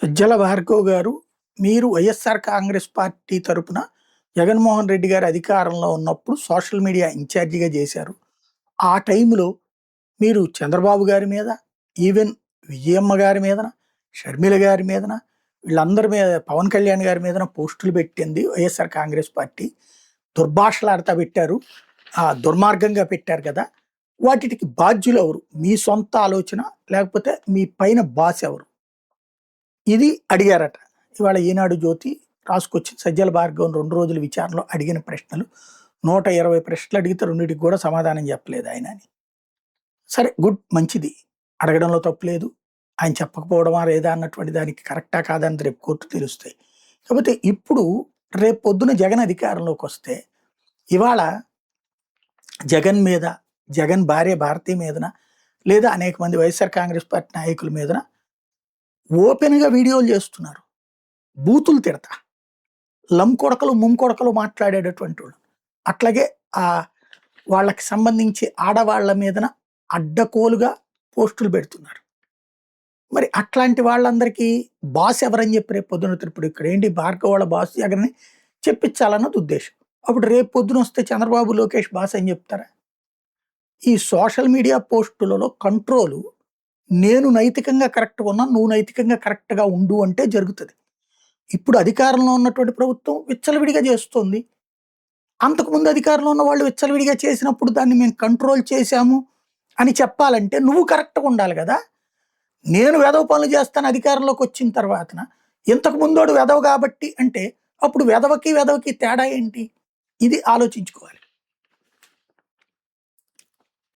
సజ్జల భార్గవ్ గారు, మీరు వైఎస్ఆర్ కాంగ్రెస్ పార్టీ తరపున జగన్మోహన్ రెడ్డి గారు అధికారంలో ఉన్నప్పుడు సోషల్ మీడియా ఇన్ఛార్జిగా చేశారు. ఆ టైంలో మీరు చంద్రబాబు గారి మీద, ఈవెన్ విజయమ్మ గారి మీదన, షర్మిల గారి మీదన, వీళ్ళందరి మీద, పవన్ కళ్యాణ్ గారి మీదన పోస్టులు పెట్టింది వైఎస్ఆర్ కాంగ్రెస్ పార్టీ. దుర్భాషలాడతా పెట్టారు. దుర్మార్గంగా పెట్టారు కదా! వాటికి బాధ్యులెవరు? మీ సొంత ఆలోచన, లేకపోతే మీ పైన బాస్ ఎవరు? ఇది అడిగారట. ఇవాళ ఈనాడు జ్యోతి రాసుకొచ్చింది. సజ్జల భార్గవన్ 2 రోజుల విచారణలో అడిగిన ప్రశ్నలు. 120 ప్రశ్నలు అడిగితే రెండిటికి కూడా సమాధానం చెప్పలేదు ఆయన అని. సరే, గుడ్, మంచిది. అడగడంలో తప్పు లేదు. ఆయన చెప్పకపోవడమా లేదా అన్నటువంటి దానికి కరెక్టా కాదా అన్నది రేపు కోర్టు తెలుస్తాయి. కాకపోతే ఇప్పుడు రేపు పొద్దున జగన్ అధికారంలోకొస్తే ఇవాళ జగన్ మీద, జగన్ భార్య భారతి మీదన, లేదా అనేక మంది వైఎస్ఆర్ కాంగ్రెస్ పార్టీ నాయకుల మీదన ఓపెన్‌గా వీడియోలు చేస్తున్నారు. బూతులు తిడతా. లంకొడకలు, ముంకొడకలు మాట్లాడేటటువంటోళ్ళు. అట్లాగే వాళ్ళకి సంబంధించి ఆడవాళ్ళ మీదన అడ్డగోలుగా పోస్టులు పెడుతున్నారు. మరి అట్లాంటి వాళ్ళందరికీ బాస్ ఎవరని చెప్పి రేపు పొద్దున ఇప్పుడు ఇక్కడేంటి భార్గవ్ వాళ్ళ బాస్ జగన్‌ని చెప్పించాలన్నది ఉద్దేశం. అప్పుడు రేపు పొద్దునొస్తే చంద్రబాబు, లోకేష్ బాస్ అని చెప్తారా? ఈ సోషల్ మీడియా పోస్టులలో కంట్రోలు నేను నైతికంగా కరెక్ట్‌గా ఉన్నాను, నువ్వు నైతికంగా కరెక్ట్‌గా ఉండు అంటే జరుగుతది. ఇప్పుడు అధికారంలో ఉన్నటువంటి ప్రభుత్వం విచ్చలవిడిగా చేస్తోంది. అంతకుముందు అధికారంలో ఉన్న వాళ్ళు విచ్చలవిడిగా చేసినప్పుడు దాన్ని మేము కంట్రోల్ చేశాము అని చెప్పాలంటే నువ్వు కరెక్ట్‌గా ఉండాలి గదా! నేను వెధవ పనులు చేస్తాను అధికారంలోకొచ్చిన తర్వాతన. ఇంతకు ముందోడు వెధవ కాబట్టి అంటే, అప్పుడు వెధవకి, వెధవకి తేడా ఏంటి? ఇది ఆలోచించుకోవాలి.